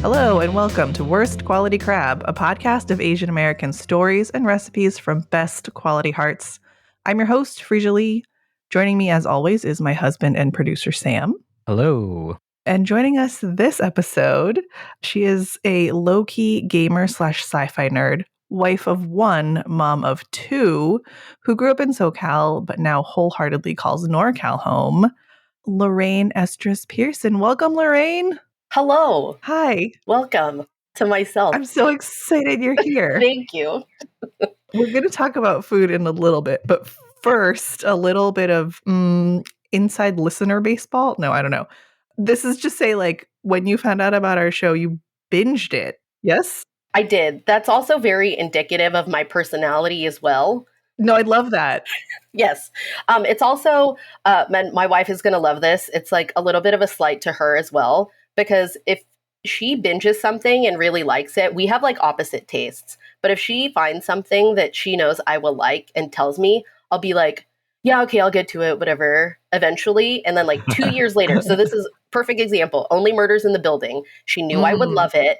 Hello and welcome to Worst Quality Crab, a podcast of Asian American stories and recipes from best quality hearts. I'm your host, Frisia Lee. Joining me as always is my husband and producer, Sam. Hello. And joining us this episode, she is a low-key gamer slash sci-fi nerd, wife of one, mom of two, who grew up in SoCal, but now wholeheartedly calls NorCal home, Lorraine Esturas-Pierson. Welcome, Lorraine. Hello. Hi. Welcome to myself. I'm so excited you're here. Thank you. We're going to talk about food in a little bit, but first, a little bit of inside listener baseball. No, I don't know. This is just say, like, when you found out about our show, you binged it. Yes? I did. That's also very indicative of my personality as well. No, I love that. Yes. It's also, my wife is going to love this. It's like a little bit of a slight to her as well, because if she binges something and really likes it, we have like opposite tastes. But if she finds something that she knows I will like and tells me, I'll be like, yeah, okay, I'll get to it, whatever, eventually. And then like 2 years later, so this is perfect example, Only Murders in the Building. She knew I would love it.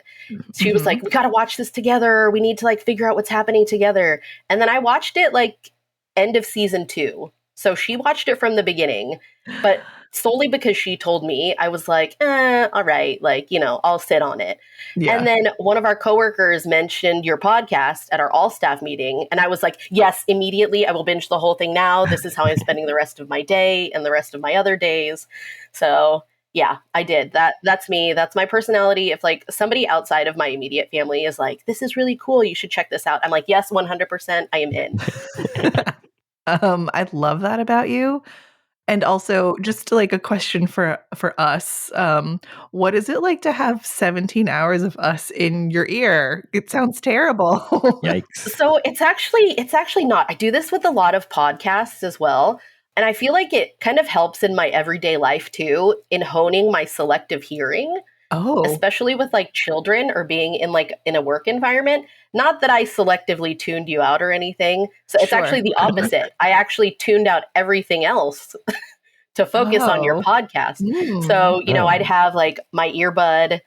She was like, we got to watch this together. We need to like figure out what's happening together. And then I watched it like end of season 2. So she watched it from the beginning, but solely because she told me, I was like, all right, like, you know, I'll sit on it. Yeah. And then one of our coworkers mentioned your podcast at our all-staff meeting. And I was like, yes, immediately, I will binge the whole thing now. This is how I'm spending the rest of my day and the rest of my other days. So yeah, I did. That's me. That's my personality. If like somebody outside of my immediate family is like, this is really cool, you should check this out, I'm like, yes, 100%, I am in. I love that about you. And also, just like a question for us, what is it like to have 17 hours of us in your ear? It sounds terrible. Yikes. So it's actually not. I do this with a lot of podcasts as well. And I feel like it kind of helps in my everyday life too, in honing my selective hearing. Oh. Especially with like children or being in a work environment. Not that I selectively tuned you out or anything. So it's actually the opposite. I actually tuned out everything else to focus on your podcast. So, you know, I'd have like my earbud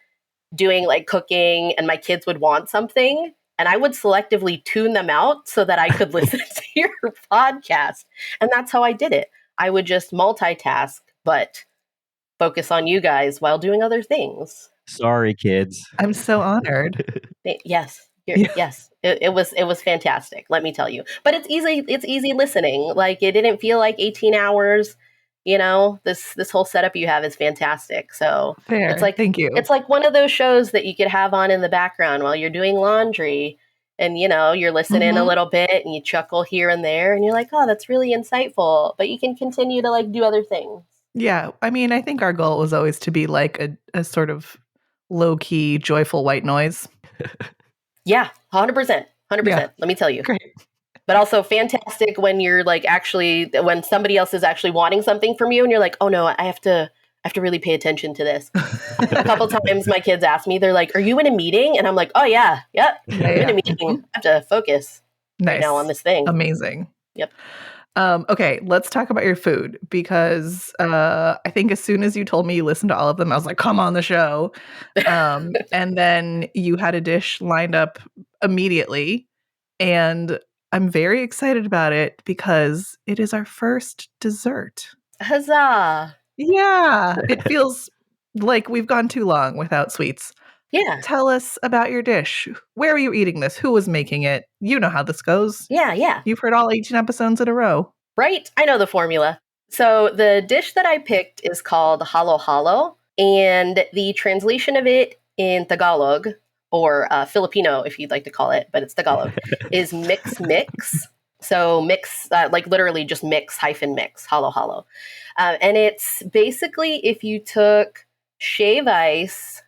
doing like cooking and my kids would want something and I would selectively tune them out so that I could listen to your podcast. And that's how I did it. I would just multitask, but focus on you guys while doing other things. Sorry, kids. I'm so honored. Yes. Yes. It was fantastic, let me tell you. But it's easy listening. Like it didn't feel like 18 hours. You know, this whole setup you have is fantastic. So fair. It's like, thank you. It's like one of those shows that you could have on in the background while you're doing laundry. And, you know, you're listening a little bit and you chuckle here and there and you're like, oh, that's really insightful. But you can continue to like do other things. Yeah. I mean, I think our goal was always to be like a sort of low-key, joyful white noise. Yeah, 100%. 100%. Yeah. Let me tell you. Great. But also fantastic when you're like when somebody else is actually wanting something from you and you're like, oh no, I have to really pay attention to this. A couple times my kids ask me, they're like, are you in a meeting? And I'm like, oh yeah, yep. I'm in a meeting. I have to focus right now on this thing. Amazing. Yep. Okay, let's talk about your food because I think as soon as you told me you listened to all of them, I was like, come on the show. And then you had a dish lined up immediately. And I'm very excited about it because it is our first dessert. Huzzah. Yeah, it feels like we've gone too long without sweets. Yeah. Tell us about your dish. Where are you eating this? Who was making it? You know how this goes. Yeah. You've heard all 18 episodes in a row. Right? I know the formula. So the dish that I picked is called halo halo, and the translation of it in Tagalog, or Filipino if you'd like to call it, but it's Tagalog, is mix. So mix, like literally just mix, halo halo. And it's basically if you took shave ice,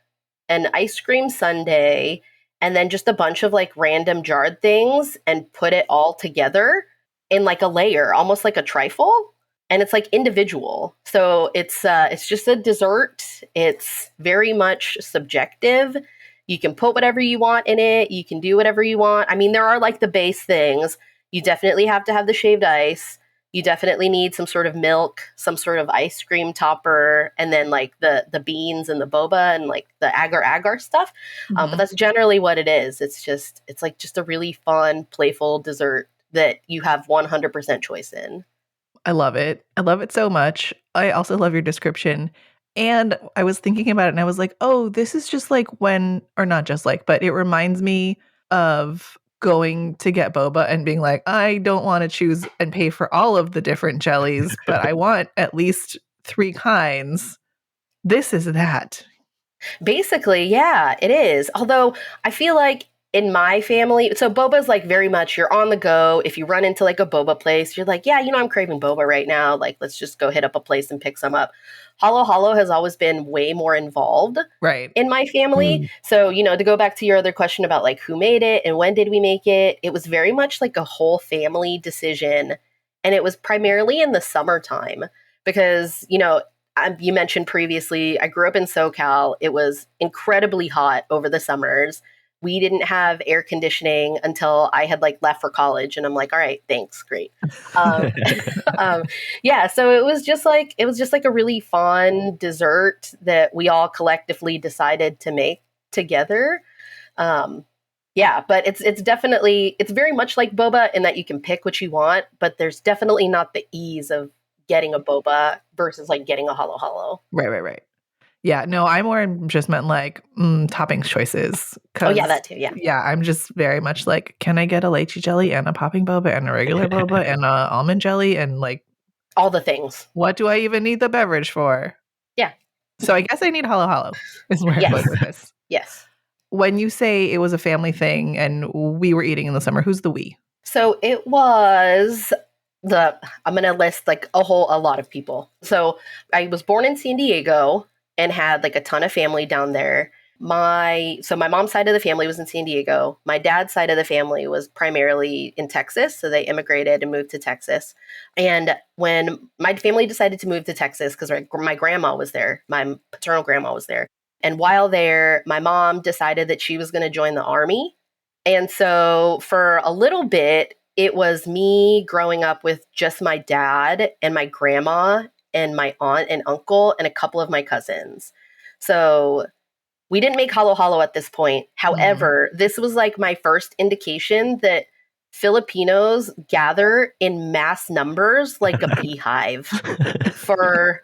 an ice cream sundae, and then just a bunch of like random jarred things and put it all together in like a layer, almost like a trifle. And it's like individual. So it's just a dessert. It's very much subjective. You can put whatever you want in it. You can do whatever you want. I mean, there are like the base things. You definitely have to have the shaved ice. You definitely need some sort of milk, some sort of ice cream topper, and then like the beans and the boba and like the agar stuff. But that's generally what it is. It's like just a really fun, playful dessert that you have 100% choice in. I love it. I love it so much. I also love your description. And I was thinking about it and I was like, oh, this is just like when, or not just like, but it reminds me of going to get boba and being like, I don't want to choose and pay for all of the different jellies, but I want at least 3 kinds. This is that. Basically, yeah, it is. Although I feel like in my family, so boba's like very much you're on the go. If you run into like a boba place, you're like, yeah, I'm craving boba right now. Like, let's just go hit up a place and pick some up. Halo Halo has always been way more involved Right. in my family. So, to go back to your other question about like who made it and when did we make it, it was very much like a whole family decision. And it was primarily in the summertime because, you mentioned previously, I grew up in SoCal. It was incredibly hot over the summers. We didn't have air conditioning until I had like left for college, and I'm like, all right, thanks, great. Yeah, so it was just like a really fun dessert that we all collectively decided to make together. Yeah, but it's definitely very much like boba in that you can pick what you want, but there's definitely not the ease of getting a boba versus like getting a halo halo. Right. Yeah, no, I more just meant like toppings choices. Oh yeah, that too. Yeah. Yeah, I'm just very much like, can I get a lychee jelly and a popping boba and a regular boba and a almond jelly and like all the things. What do I even need the beverage for? Yeah. So I guess I need halo halo is where I'm going with this. Yes. When you say it was a family thing and we were eating in the summer, who's the we? So it was I'm going to list like a lot of people. So I was born in San Diego and had like a ton of family down there. My mom's side of the family was in San Diego. My dad's side of the family was primarily in Texas. So they immigrated and moved to Texas. And when my family decided to move to Texas, because my grandma was there, my paternal grandma was there. And while there, my mom decided that she was going to join the army. And so for a little bit, it was me growing up with just my dad and my grandma and my aunt and uncle and a couple of my cousins. So we didn't make halo halo at this point. However, this was like my first indication that Filipinos gather in mass numbers like a beehive for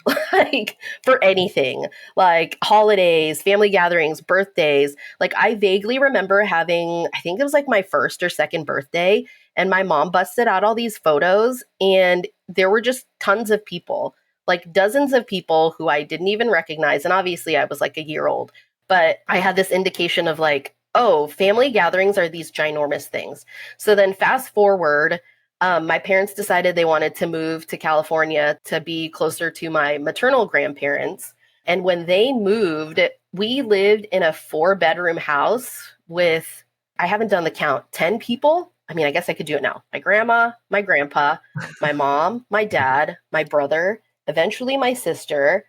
anything, like holidays, family gatherings, birthdays. Like I vaguely remember having, I think it was like my first or second birthday, and my mom busted out all these photos and there were just tons of people, like dozens of people who I didn't even recognize. And obviously I was like a year old, but I had this indication of like, oh, family gatherings are these ginormous things. So then fast forward, my parents decided they wanted to move to California to be closer to my maternal grandparents. And when they moved, we lived in a 4-bedroom house with, I haven't done the count, 10 people. I mean, I guess I could do it now. My grandma, my grandpa, my mom, my dad, my brother, eventually my sister,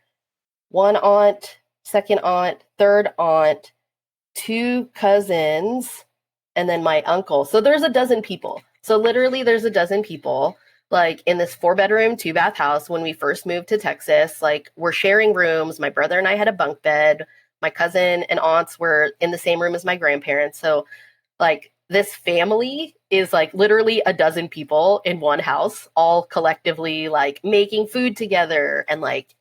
one aunt, second aunt, third aunt, 2 cousins, and then my uncle. So there's a dozen people. So literally there's a dozen people like in this 4-bedroom, 2-bath house. When we first moved to Texas, like we're sharing rooms. My brother and I had a bunk bed. My cousin and aunts were in the same room as my grandparents. So like this family is like literally a dozen people in one house, all collectively like making food together and like,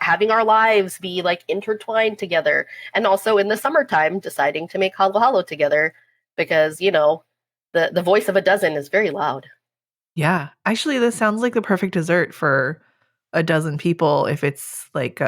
having our lives be like intertwined together. And also in the summertime, deciding to make halo halo together because, the voice of a dozen is very loud. Yeah. Actually, this sounds like the perfect dessert for a dozen people if it's like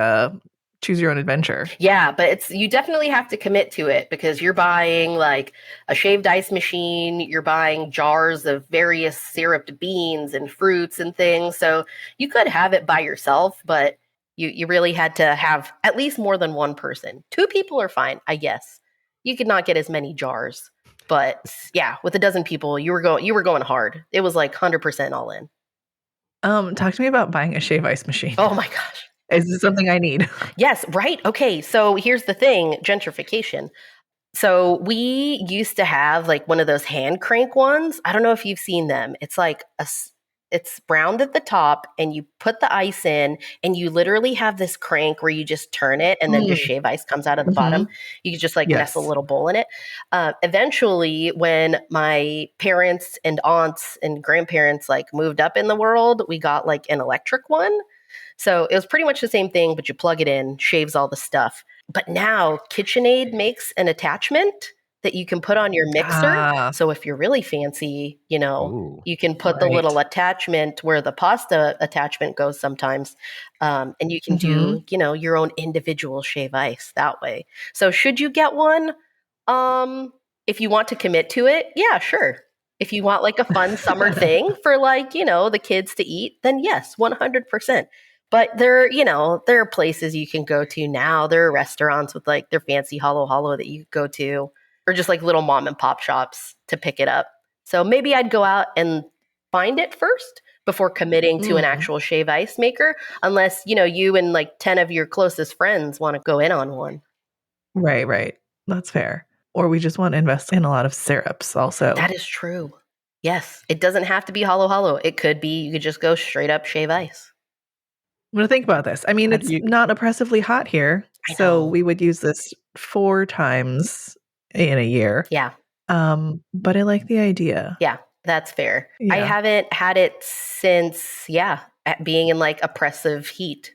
choose your own adventure. Yeah, but you definitely have to commit to it because you're buying like a shaved ice machine, you're buying jars of various syruped beans and fruits and things. So you could have it by yourself, but you really had to have at least more than one person. 2 people are fine, I guess. You could not get as many jars. But yeah, with a dozen people, you were going hard. It was like 100% all in. Talk to me about buying a shave ice machine. Oh my gosh. Is this something I need? Yes, right. Okay, so here's the thing, gentrification. So we used to have like one of those hand crank ones. I don't know if you've seen them. It's like It's round at the top, and you put the ice in, and you literally have this crank where you just turn it, and then just shave ice comes out of the bottom. You can just like nestle a little bowl in it. Eventually, when my parents and aunts and grandparents like moved up in the world, we got like an electric one. So it was pretty much the same thing, but you plug it in, shaves all the stuff. But now KitchenAid makes an attachment that you can put on your mixer. So if you're really fancy, you know, Ooh. you can put the little attachment where the pasta attachment goes sometimes. And you can do, you know, your own individual shave ice that way. So should you get one? If you want to commit to it, yeah, sure. If you want like a fun summer thing for like, you know, the kids to eat, then yes, 100%. But there, you know, there are places you can go to now. There are restaurants with like their fancy hollow that you go to, or just like little mom and pop shops to pick it up. So maybe I'd go out and find it first before committing to an actual shave ice maker, unless, you know, you and like 10 of your closest friends want to go in on one. Right. That's fair. Or we just want to invest in a lot of syrups also. That is true. Yes. It doesn't have to be hollow. It could be, you could just go straight up shave ice. I'm going to think about this. I mean, it's not oppressively hot here. So we would use this 4 times in a year. Yeah. But I like the idea. Yeah, that's fair. Yeah. I haven't had it since, being in like oppressive heat.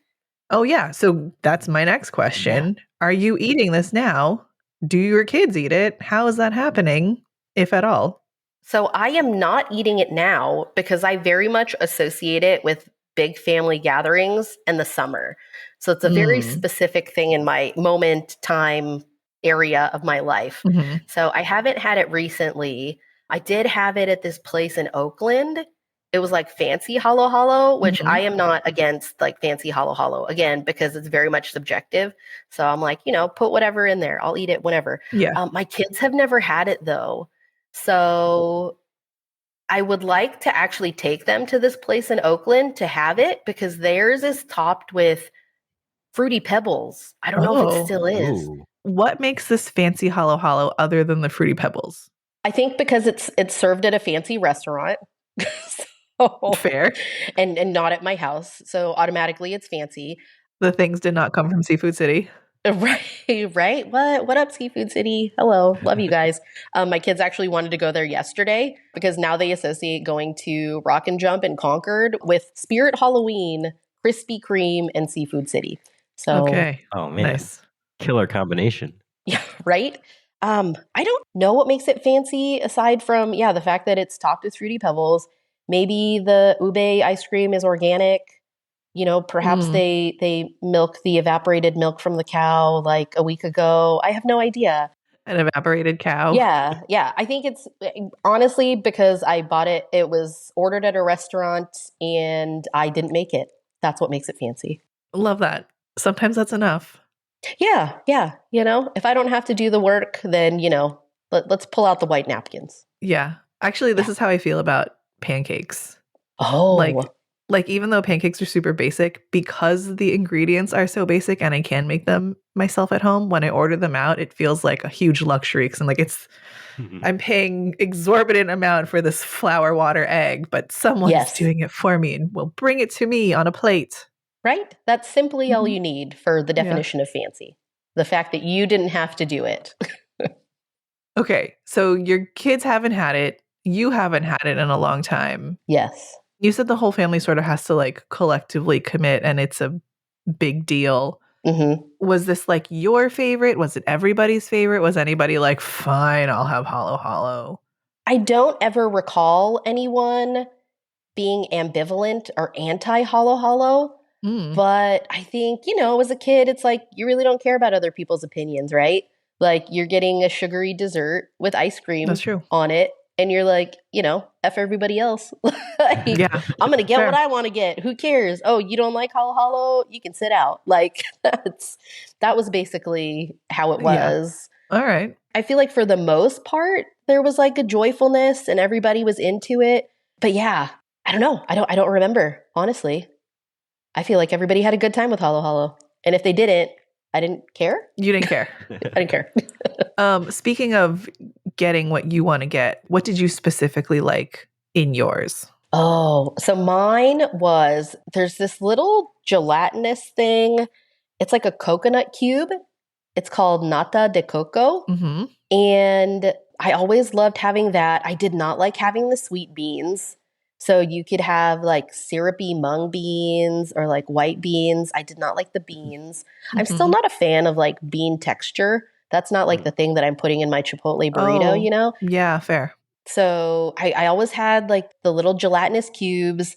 Oh, yeah. So that's my next question. Yeah. Are you eating this now? Do your kids eat it? How is that happening, if at all? So I am not eating it now because I very much associate it with big family gatherings and the summer. So it's a very specific thing in my moment, time, area of my life. So I haven't had it recently. I did have it at this place in Oakland. It was like fancy hollow, which I am not against like fancy hollow again, because it's very much subjective. So I'm like, you know, put whatever in there. I'll eat it whenever. Yeah. My kids have never had it though. So I would like to actually take them to this place in Oakland to have it, because theirs is topped with Fruity Pebbles. I don't know if it still is. Ooh. What makes this fancy hollow other than the Fruity Pebbles? I think because it's served at a fancy restaurant. Fair. And not at my house. So automatically it's fancy. The things did not come from Seafood City. Right. What up, Seafood City? Hello. Love you guys. My kids actually wanted to go there yesterday because now they associate going to Rock and Jump in Concord with Spirit Halloween, Krispy Kreme, and Seafood City. So, okay. Oh, man. Nice. Killer combination. Yeah, right? I don't know what makes it fancy aside from, the fact that it's topped with Fruity Pebbles. Maybe the ube ice cream is organic. You know, perhaps they milk the evaporated milk from the cow like a week ago. I have no idea. An evaporated cow? Yeah. I think it's honestly because I bought it. It was ordered at a restaurant and I didn't make it. That's what makes it fancy. Love that. Sometimes that's enough. Yeah. You know, if I don't have to do the work, then, you know, let's pull out the white napkins. Yeah. Actually, this is how I feel about pancakes. Oh. Like even though pancakes are super basic, because the ingredients are so basic and I can make them myself at home, when I order them out, it feels like a huge luxury because I'm like, I'm paying exorbitant amount for this flour, water, egg, but someone's doing it for me and will bring it to me on a plate. Right? That's simply all you need for the definition of fancy. The fact that you didn't have to do it. Okay, so your kids haven't had it. You haven't had it in a long time. Yes. You said the whole family sort of has to like collectively commit and it's a big deal. Was this like your favorite? Was it everybody's favorite? Was anybody like, fine, I'll have hollow? I don't ever recall anyone being ambivalent or anti-hollow. But I think, you know, as a kid, it's like you really don't care about other people's opinions, right? Like you're getting a sugary dessert with ice cream on it. And you're like, you know, F everybody else. I'm going to get what I want to get. Who cares? Oh, you don't like hollow? You can sit out. Like that was basically how it was. Yeah. All right. I feel like for the most part, there was like a joyfulness and everybody was into it. But yeah, I don't know. I don't remember, honestly. I feel like everybody had a good time with hollow. And if they didn't, I didn't care. You didn't care. I didn't care. Speaking of getting what you want to get, what did you specifically like in yours? Oh, so mine was there's this little gelatinous thing. It's like a coconut cube. It's called nata de coco. Mhm. And I always loved having that. I did not like having the sweet beans. So you could have like syrupy mung beans or like white beans. I did not like the beans. I'm still Mhm. not a fan of like bean texture. That's not like Mm. the thing that I'm putting in my Chipotle burrito, Oh, you know? yeah, fair. So I always had like the little gelatinous cubes,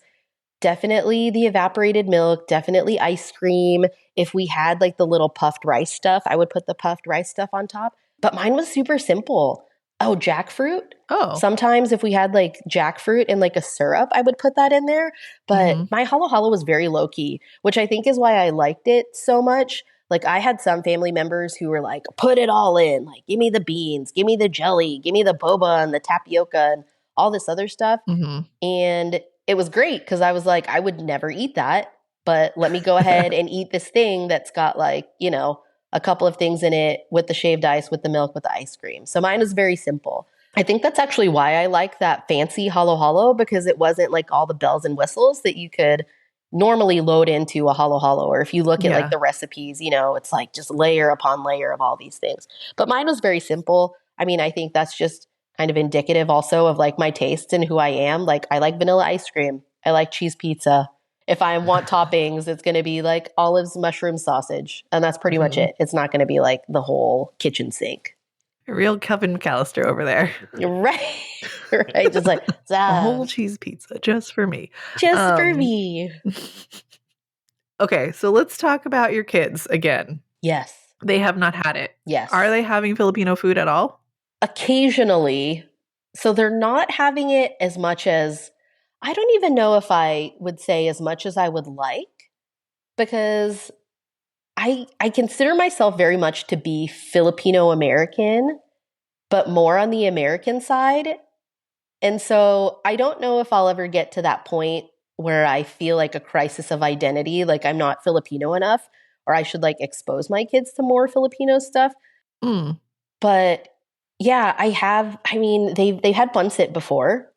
definitely the evaporated milk, definitely ice cream. If we had like the little puffed rice stuff, I would put the puffed rice stuff on top. But mine was super simple. Oh, jackfruit. Oh. Sometimes if we had like jackfruit and like a syrup, I would put that in there. But Mhm. my halo halo was very low key, which I think is why I liked it so much. Like I had some family members who were like, put it all in. Like, give me the beans, give me the jelly, give me the boba and the tapioca and all this other stuff. Mhm. And it was great because I was like, I would never eat that, but let me go ahead and eat this thing that's got like, you know, a couple of things in it with the shaved ice, with the milk, with the ice cream. So mine was very simple. I think that's actually why I like that fancy halo halo because it wasn't like all the bells and whistles that you could normally load into a halo halo. Or if you look at like Yeah. the recipes, you know, it's like just layer upon layer of all these things. But mine was very simple. I mean, I think that's just kind of indicative also of like my tastes and who I am. Like I like vanilla ice cream. I like cheese pizza. If I want toppings, it's going to be like olives, mushroom, sausage. And that's pretty much Mhm. it. It's not going to be like the whole kitchen sink. Real Kevin McAllister over there. Right. Right. Just like, A whole cheese pizza just for me. just for Um, me. okay, so let's talk about your kids again. Yes. They have not had it. Are Yes. they having Filipino food at all? Occasionally. So they're not having it as much as, I don't even know if I would say as much as I would like because I consider myself very much to be Filipino American, but more on the American side. And so I don't know if I'll ever get to that point where I feel like a crisis of identity, like I'm not Filipino enough, or I should like expose my kids to more Filipino stuff. Mm. But yeah, I have. I mean, they've had pancit before.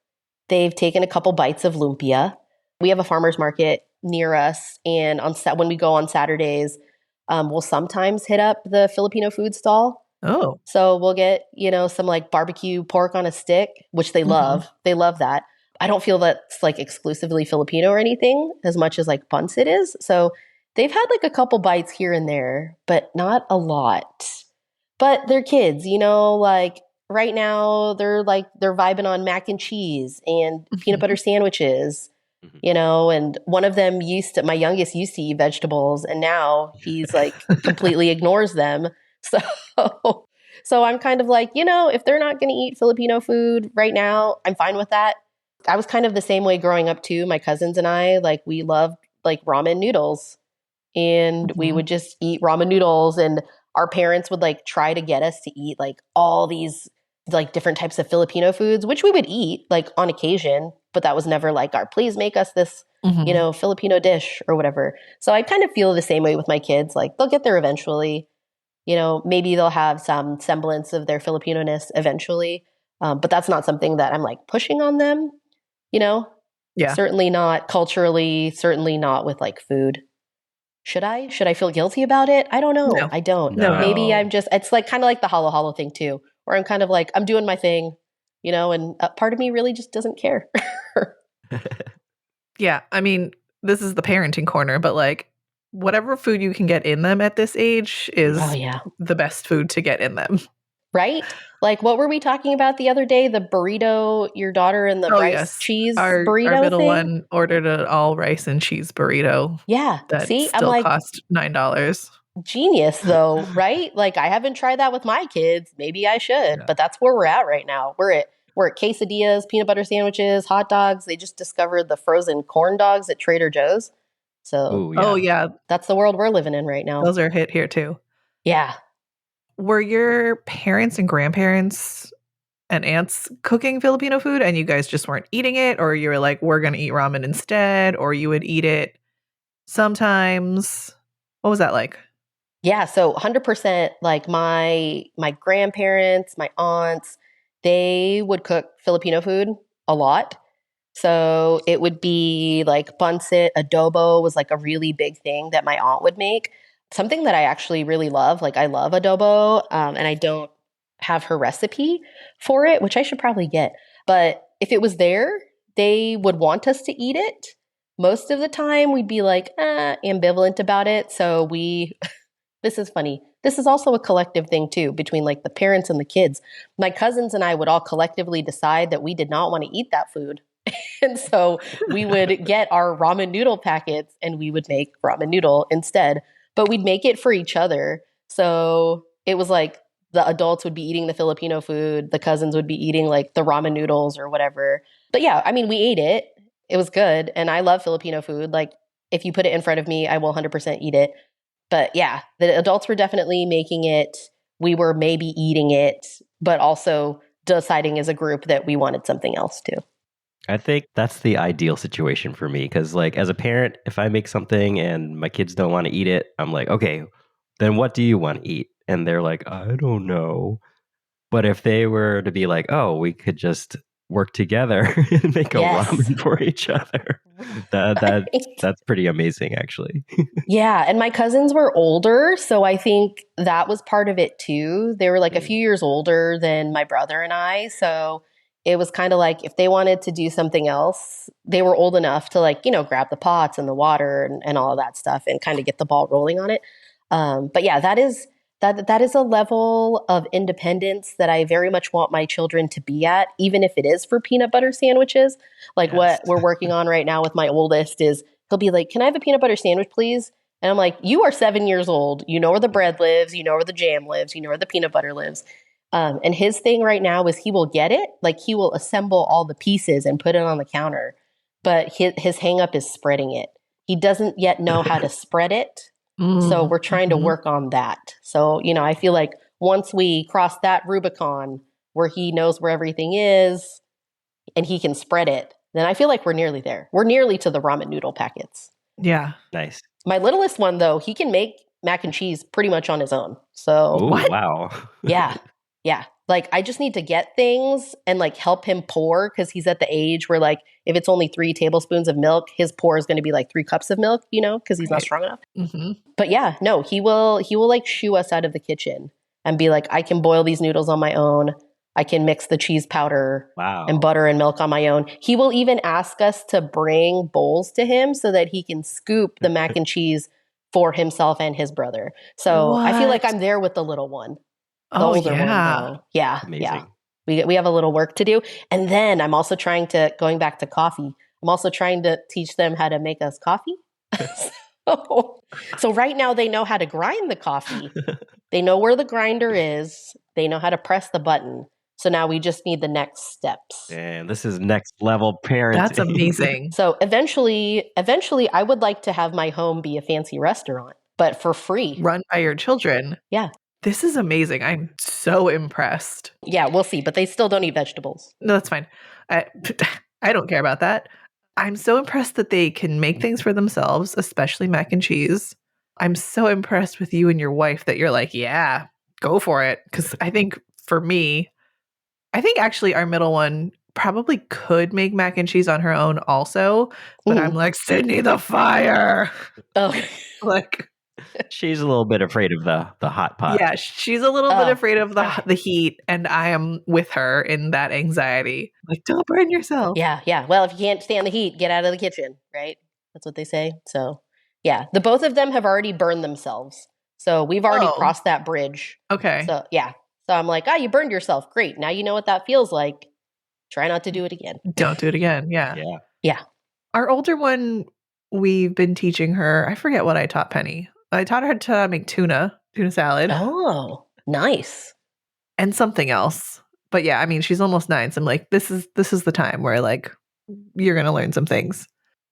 They've taken a couple bites of lumpia. We have a farmer's market near us, and when we go on Saturdays, we'll sometimes hit up the Filipino food stall. Oh. So we'll get, you know, some like barbecue pork on a stick, which they Mhm. love. They love that. I don't feel that's like exclusively Filipino or anything as much as like pancit is. So they've had like a couple bites here and there, but not a lot. But they're kids, you know, like right now they're vibing on mac and cheese and peanut butter Mhm. sandwiches, Mhm. you know, and one of them my youngest used to eat vegetables and now he's like completely ignores them. So so I'm kind of like, you know, if they're not going to eat Filipino food right now, I'm fine with that. I was kind of the same way growing up too. My cousins and I, like we loved like ramen noodles and we Mhm. would just eat ramen noodles and our parents would like try to get us to eat like all these like different types of Filipino foods, which we would eat like on occasion, but that was never like our please make us this, you Mhm. know, Filipino dish or whatever. So I kind of feel the same way with my kids. Like they'll get there eventually. You know, maybe they'll have some semblance of their Filipino-ness eventually. But that's not something that I'm like pushing on them, you know? Yeah. Certainly not culturally, certainly not with like food. Should I? Should I feel guilty about it? I don't know. No. I don't. No. Maybe I'm No. just, it's like kind of like the hollow hollow thing too, where I'm kind of like, I'm doing my thing, you know, and a part of me really just doesn't care. Yeah, I mean, this is the parenting corner, but, like, whatever food you can get in them at this age Oh, is yeah. the best food to get in them. Right? Like, what were we talking about the other day? The burrito, your daughter and the Oh, rice yes. cheese Our burrito middle thing? one ordered an all rice and cheese burrito Yeah. that See, I'm still like, cost $9. genius though, right? Like I haven't tried that with my kids. Maybe I should, Yeah. but that's where we're at right now. We're at quesadillas, peanut butter sandwiches, hot dogs. They just discovered the frozen corn dogs at Trader Joe's. So Oh, Oh, yeah. yeah, that's the world we're living in right now. those are a hit here too. Yeah. Were your parents and grandparents and aunts cooking Filipino food and you guys just weren't eating it, or you were like, "We're gonna eat ramen instead," or you would eat it sometimes? What was that like? Yeah, so 100% like my grandparents, my aunts, they would cook Filipino food a lot. So it would be like bunset, adobo was like a really big thing that my aunt would make. Something that I actually really love. Like I love adobo, and I don't have her recipe for it, which I should probably get. But if it was there, they would want us to eat it. Most of the time, we'd be like ambivalent about it. So this is funny. This is also a collective thing too, between like the parents and the kids. My cousins and I would all collectively decide that we did not want to eat that food. And so we would get our ramen noodle packets and we would make ramen noodle instead, but we'd make it for each other. So it was like the adults would be eating the Filipino food, the cousins would be eating like the ramen noodles or whatever. But yeah, I mean, we ate it. It was good. And I love Filipino food. Like if you put it in front of me, I will 100% eat it. But yeah, the adults were definitely making it. We were maybe eating it, but also deciding as a group that we wanted something else too. I think that's the ideal situation for me because, like, as a parent, if I make something and my kids don't want to eat it, I'm like, okay, then what do you want to eat? And they're like, I don't know. But if they were to be like, oh, we could just work together and make a Yes. ramen for each other, that's pretty amazing, actually. Yeah. And my cousins were older. So I think that was part of it too. They were like a few years older than my brother and I. So it was kind of like if they wanted to do something else, they were old enough to like, grab the pots and the water and all of that stuff and kind of get the ball rolling on it. But yeah, that is a level of independence that I very much want my children to be at, even if it is for peanut butter sandwiches. Like what we're working on right now with my oldest is he'll be like, can I have a peanut butter sandwich, please? And I'm like, you are 7 years old. You know where the bread lives. You know where the jam lives. You know where the peanut butter lives. And his thing right now is he will get it. Like he will assemble all the pieces and put it on the counter. But his hang up is spreading it. He doesn't yet know how to spread it. So we're trying to work on that. So, I feel like once we cross that Rubicon where he knows where everything is and he can spread it, then I feel like we're nearly there. We're nearly to the ramen noodle packets. Yeah. Nice. My littlest one, though, he can make mac and cheese pretty much on his own. So, Ooh, wow. Yeah. Like I just need to get things and like help him pour because he's at the age where like if it's only 3 tablespoons of milk, his pour is going to be like 3 cups of milk, because he's not strong enough. Mm-hmm. But yeah, no, he will like shoo us out of the kitchen and be like, I can boil these noodles on my own. I can mix the cheese powder and butter and milk on my own. He will even ask us to bring bowls to him so that he can scoop the mac and cheese for himself and his brother. So I feel like I'm there with the little one. The older one, though. Yeah. Amazing. Yeah. We have a little work to do. And then I'm also going back to coffee, I'm also trying to teach them how to make us coffee. So right now they know how to grind the coffee. They know where the grinder is. They know how to press the button. So now we just need the next steps. And this is next level parenting. That's amazing. So eventually I would like to have my home be a fancy restaurant, but for free. Run by your children. Yeah. This is amazing. I'm so impressed. Yeah, we'll see, but they still don't eat vegetables. No, that's fine. I don't care about that. I'm so impressed that they can make things for themselves, especially mac and cheese. I'm so impressed with you and your wife that you're like, yeah, go for it. Because I think for me, actually our middle one probably could make mac and cheese on her own also. But I'm like, Sydney the fire. Oh. Like, she's a little bit afraid of the hot pot. Yeah, she's a little bit afraid of the heat, and I am with her in that anxiety. Like, don't burn yourself. Yeah. Well, if you can't stand the heat, get out of the kitchen, right? That's what they say. So, yeah, the both of them have already burned themselves. So we've already crossed that bridge. Okay. So, yeah. So I'm like, you burned yourself. Great. Now you know what that feels like. Try not to do it again. Don't do it again. Yeah. Yeah. Our older one, we've been teaching her, I forget what I taught Penny. I taught her to make tuna salad. Oh, nice. And something else. But yeah, I mean, she's almost 9. So I'm like, this is the time where like, you're going to learn some things.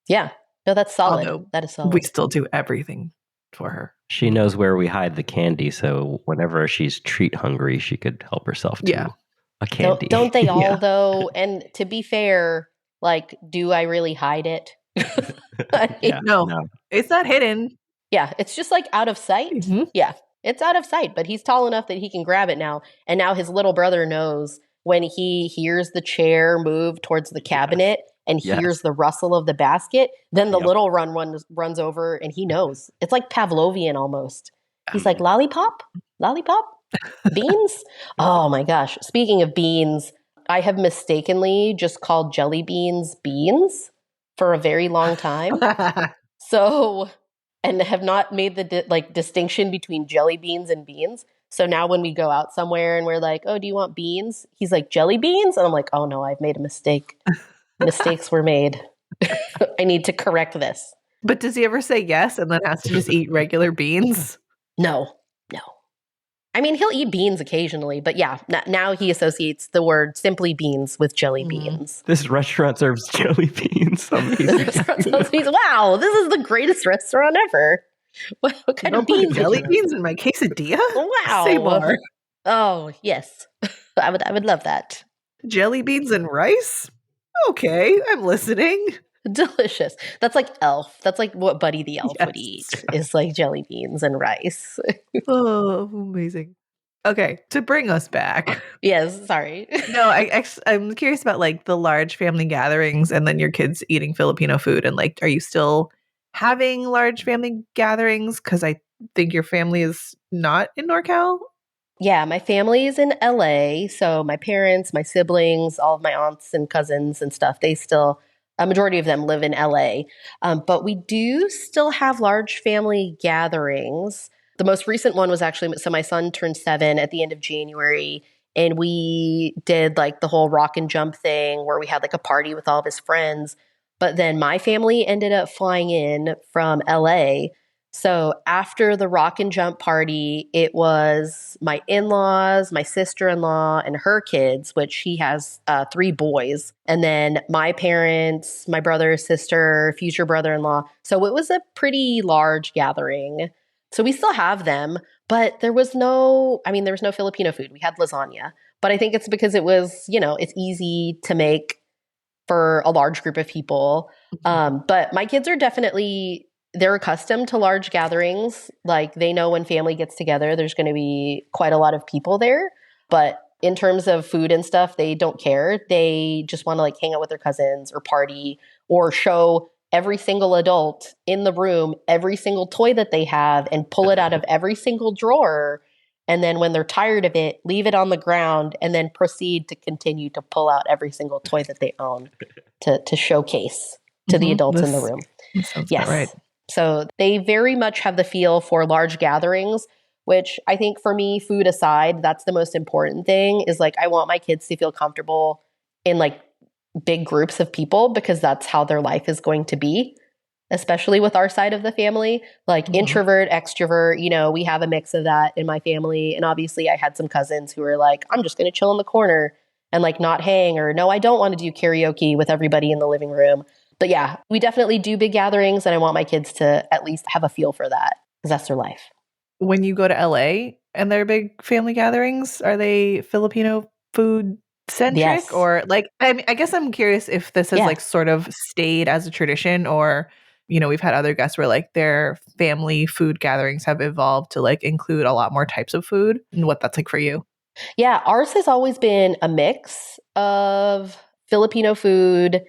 Yeah. No, that's solid. Although that is solid. We still do everything for her. She knows where we hide the candy. So whenever she's treat hungry, she could help herself to a candy. Don't they all though? And to be fair, like, do I really hide it? No, it's not hidden. Yeah, it's just like out of sight. Mm-hmm. Yeah, it's out of sight, but he's tall enough that he can grab it now. And now his little brother knows when he hears the chair move towards the cabinet and hears Yes. the rustle of the basket, then the Yep. little runs over and he knows. It's like Pavlovian almost. He's like, Mhm. lollipop? Lollipop? Beans? Oh my gosh. Speaking of beans, I have mistakenly just called jelly beans beans for a very long time. So, and have not made the distinction between jelly beans and beans. So now when we go out somewhere and we're like, "Oh, do you want beans?" He's like, "Jelly beans?" And I'm like, "Oh no, I've made a mistake. Mistakes were made. I need to correct this." But does he ever say yes and then has to just eat regular beans? No. No. I mean, he'll eat beans occasionally, but yeah, now he associates the word simply beans with jelly beans. This restaurant serves jelly beans. Amazing. Wow, this is the greatest restaurant ever. What kind Don't of put beans? jelly beans in my quesadilla? Say Wow. more. Oh, yes. I would love that. Jelly beans and rice? Okay, I'm listening. Delicious. That's like Elf. That's like what Buddy the Elf would Yes. eat, is like jelly beans and rice. Oh, amazing. Okay, to bring us back. Yes, sorry. No, I'm curious about like the large family gatherings and then your kids eating Filipino food and like are you still having large family gatherings cuz I think your family is not in NorCal? Yeah, my family is in LA. So my parents, my siblings, all of my aunts and cousins and stuff, they still, a majority of them live in LA. But we do still have large family gatherings. The most recent one was actually, so my son turned 7 at the end of January. And we did like the whole rock and jump thing where we had like a party with all of his friends. But then my family ended up flying in from LA. So after the rock and jump party, it was my in-laws, my sister-in-law, and her kids, which he has 3 boys, and then my parents, my brother, sister, future brother-in-law. So it was a pretty large gathering. So we still have them, but there was no Filipino food. We had lasagna, but I think it's because it was, it's easy to make for a large group of people. But my kids are definitely, they're accustomed to large gatherings. Like they know when family gets together, there's going to be quite a lot of people there. But in terms of food and stuff, they don't care. They just want to like hang out with their cousins or party or show every single adult in the room every single toy that they have and pull it out of every single drawer. And then when they're tired of it, leave it on the ground and then proceed to continue to pull out every single toy that they own to showcase to the adults in the room. That sounds Yes. about right. So they very much have the feel for large gatherings, which I think for me, food aside, that's the most important thing is like, I want my kids to feel comfortable in like big groups of people because that's how their life is going to be, especially with our side of the family, like introvert, extrovert, we have a mix of that in my family. And obviously I had some cousins who were like, I'm just going to chill in the corner and like not hang, or no, I don't want to do karaoke with everybody in the living room. But yeah, we definitely do big gatherings and I want my kids to at least have a feel for that because that's their life. When you go to LA and there are big family gatherings, are they Filipino food centric Yes. or like, I mean, I guess I'm curious if this has like sort of stayed as a tradition or, we've had other guests where like their family food gatherings have evolved to like include a lot more types of food and what that's like for you. Yeah, ours has always been a mix of Filipino food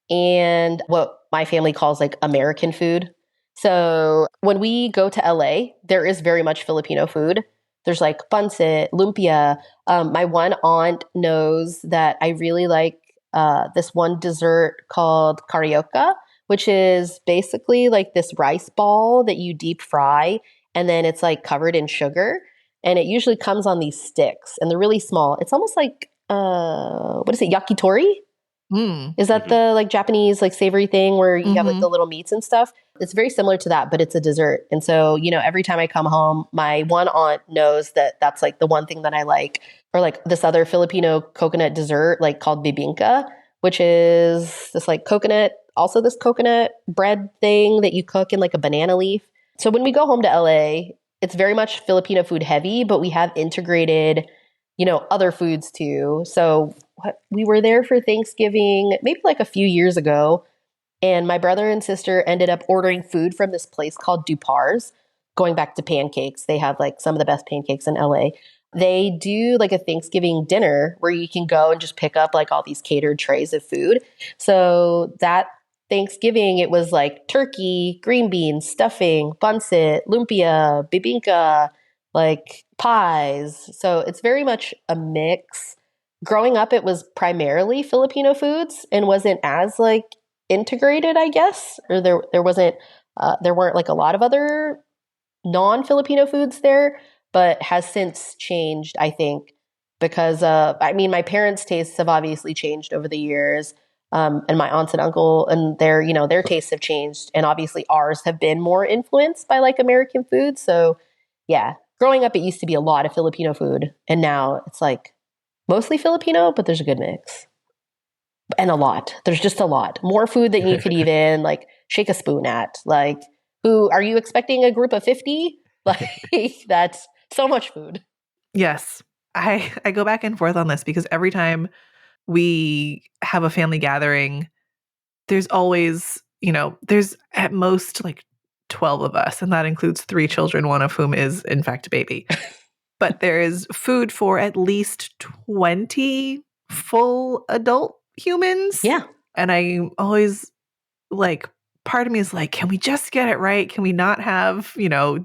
and what my family calls like American food. So when we go to LA, there is very much Filipino food. There's like pancit, lumpia. My one aunt knows that I really like this one dessert called carioca, which is basically like this rice ball that you deep fry, and then it's like covered in sugar. And it usually comes on these sticks, and they're really small. It's almost like, what is it, yakitori? Is that the like Japanese like savory thing where you have like the little meats and stuff? It's very similar to that, but it's a dessert. And so, every time I come home, my one aunt knows that that's like the one thing that I like. Or like this other Filipino coconut dessert like called bibingka, which is this like coconut, also this coconut bread thing that you cook in like a banana leaf. So when we go home to LA, it's very much Filipino food heavy, but we have integrated other foods too. So we were there for Thanksgiving, maybe like a few years ago. And my brother and sister ended up ordering food from this place called Dupar's, going back to pancakes. They have like some of the best pancakes in LA. they do like a Thanksgiving dinner where you can go and just pick up like all these catered trays of food. So that Thanksgiving, it was like turkey, green beans, stuffing, pancit, lumpia, bibinka, like pies. So it's very much a mix. Growing up, it was primarily Filipino foods and wasn't as like integrated, I guess, or there weren't like a lot of other non-Filipino foods there, but has since changed, I think, because I mean, my parents' tastes have obviously changed over the years, and my aunts and uncle and their tastes have changed, and obviously ours have been more influenced by like American food. So, yeah, growing up, it used to be a lot of Filipino food, and now it's like mostly Filipino, but there's a good mix. And a lot. There's just a lot. More food than you could even like shake a spoon at. Like, who are you expecting a group of 50? Like, that's so much food. Yes. I go back and forth on this because every time we have a family gathering, there's always, there's at most like 12 of us, and that includes 3 children, one of whom is in fact a baby. But there is food for at least 20 full adult humans. Yeah. And I always like, part of me is like, can we just get it right? Can we not have,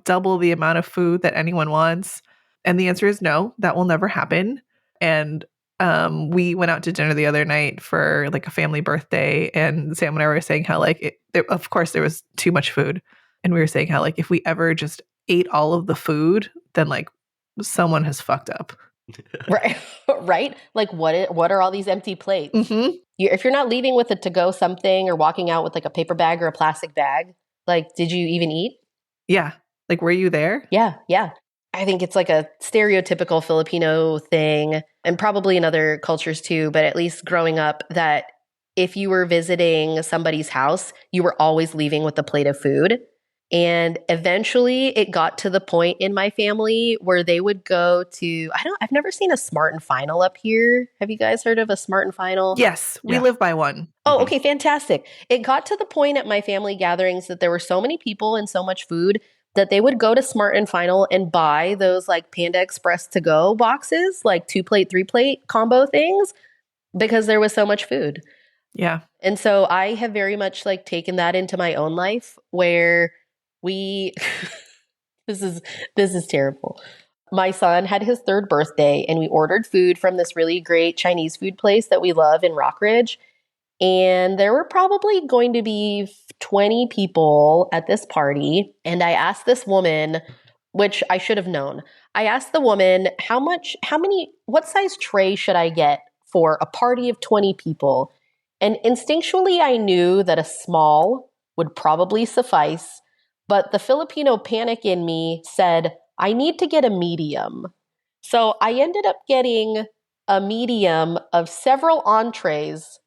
double the amount of food that anyone wants? And the answer is no, that will never happen. And we went out to dinner the other night for like a family birthday, and Sam and I were saying how like, of course there was too much food. And we were saying how like, if we ever just ate all of the food, then like someone has fucked up. Right. Right. Like what are all these empty plates? Mm-hmm. If you're not leaving with a to-go something or walking out with like a paper bag or a plastic bag, like, did you even eat? Yeah. Like, were you there? Yeah. Yeah. I think it's like a stereotypical Filipino thing, and probably in other cultures too, but at least growing up, that if you were visiting somebody's house, you were always leaving with a plate of food. And eventually it got to the point in my family where they would go to, I've never seen a Smart and Final up here. Have you guys heard of a Smart and Final? Yes, we live by one. Oh, okay, fantastic. It got to the point at my family gatherings that there were so many people and so much food that they would go to Smart and Final and buy those like Panda Express to go boxes, like 2-plate, 3-plate combo things, because there was so much food. Yeah. And so I have very much like taken that into my own life where this is terrible. My son had his 3rd birthday and we ordered food from this really great Chinese food place that we love in Rockridge. And there were probably going to be 20 people at this party. And I asked this woman, which I should have known. I asked the woman, what size tray should I get for a party of 20 people? And instinctually, I knew that a small would probably suffice. But the Filipino panic in me said, I need to get a medium. So I ended up getting a medium of several entrees.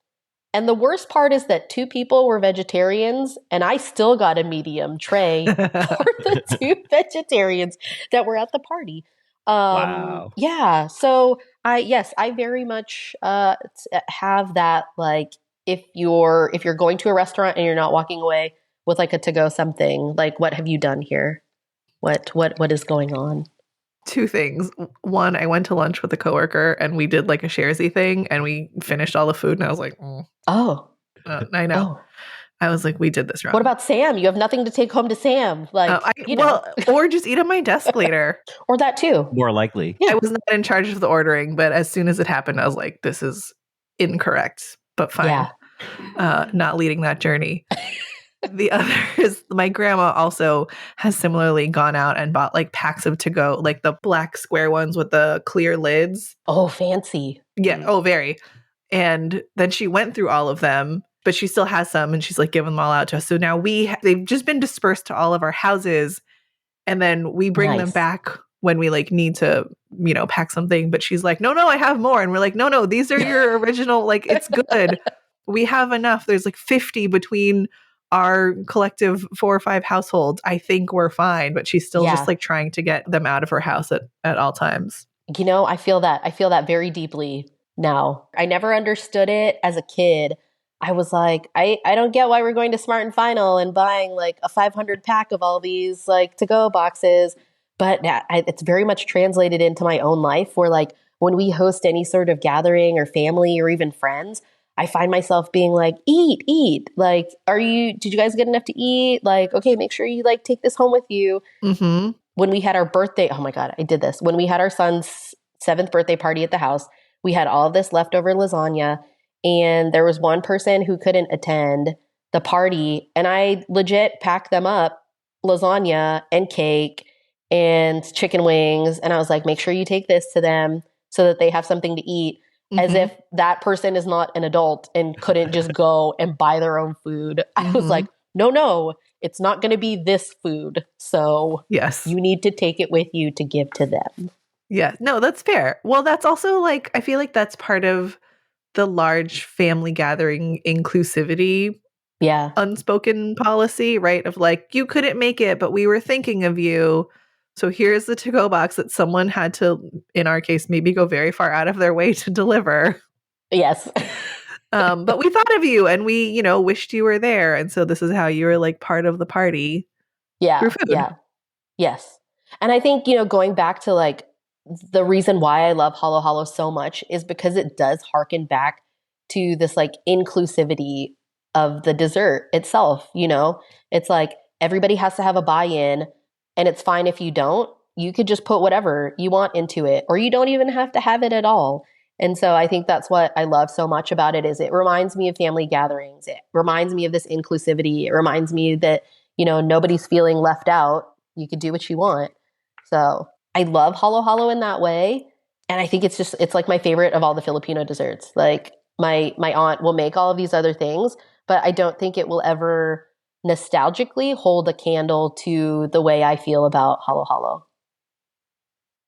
And the worst part is that 2 people were vegetarians, and I still got a medium tray for the 2 vegetarians that were at the party. Wow. Yeah. So I very much have that. Like, if you're going to a restaurant and you're not walking away with like a to-go something, like, what have you done here? What is going on? 2 things. One, I went to lunch with a coworker and we did like a sharesy thing and we finished all the food and I was like, Oh, I know. Oh. I was like, we did this wrong. What about Sam? You have nothing to take home to Sam. Like, or just eat at my desk later. Or that too. More likely. Yeah. I was not in charge of the ordering, but as soon as it happened, I was like, this is incorrect, but fine. Yeah. Not leading that journey. The other is my grandma also has similarly gone out and bought like packs of to-go, like the black square ones with the clear lids. Oh, fancy. Yeah. Oh, very. And then she went through all of them, but she still has some and she's like giving them all out to us. So now they've just been dispersed to all of our houses. And then we bring them back when we like need to, pack something. But she's like, no, I have more. And we're like, no, these are your original, like, it's good. We have enough. There's like 50 between our collective 4 or 5 households. I think we're fine, but she's still just like trying to get them out of her house at all times. I feel that very deeply now. I never understood it as a kid. I was like, I don't get why we're going to Smart and Final and buying like a 500 pack of all these like to-go boxes. But it's very much translated into my own life where like when we host any sort of gathering or family or even friends, I find myself being like, eat. Like, did you guys get enough to eat? Like, okay, make sure you like take this home with you. Mm-hmm. When we had our birthday, oh my God, I did this. When we had our son's 7th birthday party at the house, we had all this leftover lasagna. And there was one person who couldn't attend the party. And I legit packed them up lasagna and cake and chicken wings. And I was like, make sure you take this to them so that they have something to eat. As Mm-hmm. if that person is not an adult and couldn't just go and buy their own food. I was Mhm. like, no, it's not going to be this food. So Yes. you need to take it with you to give to them. Yeah. No, that's fair. Well, that's also like, I feel like that's part of the large family gathering inclusivity Yeah. unspoken policy, right? Of like, you couldn't make it, but we were thinking of you. So here's the to-go box that someone had to, in our case, maybe go very far out of their way to deliver. Yes. But we thought of you and we, wished you were there. And so this is how you were like part of the party through food. Yeah. Yes. And I think, going back to like the reason why I love Halo Halo so much is because it does harken back to this like inclusivity of the dessert itself. It's like everybody has to have a buy-in, and it's fine if you don't. You could just put whatever you want into it, or you don't even have to have it at all. And so I think that's what I love so much about it is it reminds me of family gatherings. It reminds me of this inclusivity. It reminds me that, nobody's feeling left out. You could do what you want. So I love Halo Halo in that way. And I think it's like my favorite of all the Filipino desserts. Like my aunt will make all of these other things, but I don't think it will ever nostalgically hold a candle to the way I feel about Halo Halo.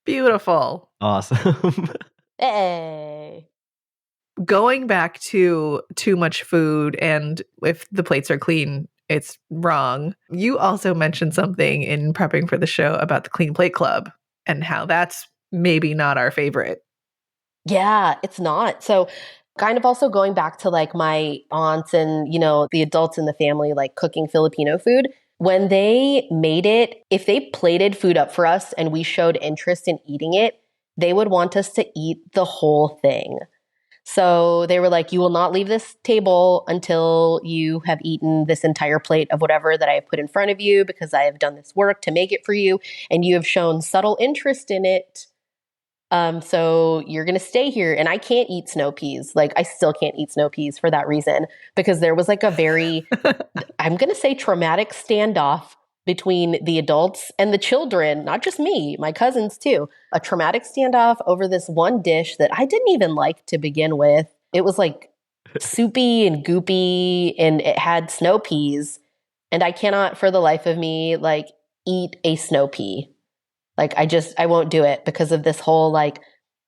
Beautiful. Awesome. Hey. Going back to too much food and if the plates are clean, it's wrong. You also mentioned something in prepping for the show about the Clean Plate Club and how that's maybe not our favorite. Yeah, it's not. So kind of also going back to like my aunts and, the adults in the family, like cooking Filipino food, when they made it, if they plated food up for us and we showed interest in eating it, they would want us to eat the whole thing. So they were like, you will not leave this table until you have eaten this entire plate of whatever that I have put in front of you because I have done this work to make it for you and you have shown subtle interest in it. So you're going to stay here. And I can't eat snow peas. Like I still can't eat snow peas for that reason, because there was like a very, I'm going to say traumatic standoff between the adults and the children, not just me, my cousins too. A traumatic standoff over this one dish that I didn't even like to begin with. It was like soupy and goopy and it had snow peas. And I cannot for the life of me like eat a snow pea. Like I won't do it because of this whole like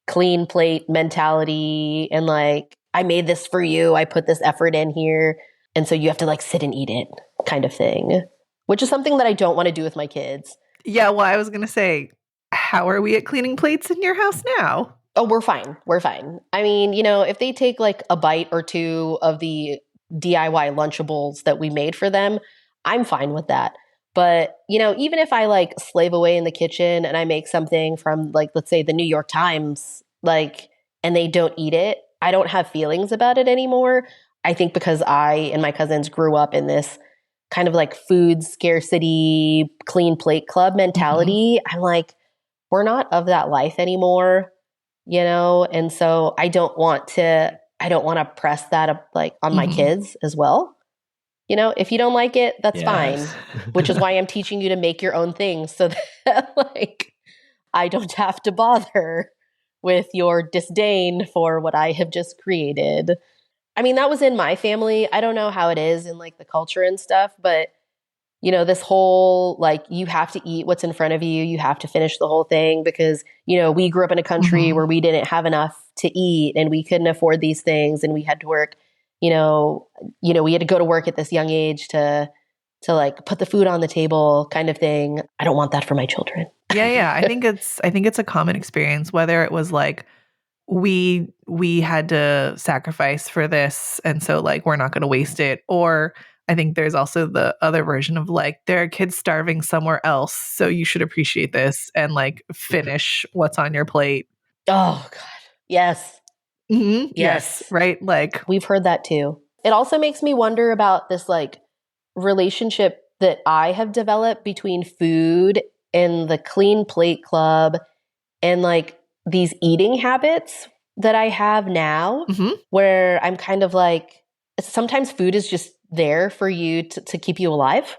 clean plate mentality and like, I made this for you. I put this effort in here. And so you have to like sit and eat it kind of thing, which is something that I don't want to do with my kids. Yeah, well, I was going to say, how are we at cleaning plates in your house now? Oh, we're fine. We're fine. I mean, if they take like a bite or two of the DIY Lunchables that we made for them, I'm fine with that. But, even if I like slave away in the kitchen and I make something from like, let's say the New York Times, like, and they don't eat it, I don't have feelings about it anymore. I think because I and my cousins grew up in this kind of like food scarcity, clean plate club mentality. I'm like, we're not of that life anymore, And so I don't want to press that up like on my kids as well. If you don't like it, that's fine, which is why I'm teaching you to make your own things so that like I don't have to bother with your disdain for what I have just created. I mean, that was in my family. I don't know how it is in like the culture and stuff, but this whole like you have to eat what's in front of you. You have to finish the whole thing because, we grew up in a country where we didn't have enough to eat and we couldn't afford these things and we had to work, we had to go to work at this young age to like put the food on the table kind of thing. I don't want that for my children. Yeah. I think it's a common experience, whether it was like we had to sacrifice for this and so like we're not going to waste it, or I think there's also the other version of like, there are kids starving somewhere else, so you should appreciate this and like finish what's on your plate. Oh God. Yes. Yes. Yes. Right. Like, we've heard that too. It also makes me wonder about this like relationship that I have developed between food and the clean plate club and like these eating habits that I have now, where I'm kind of like, sometimes food is just there for you to keep you alive,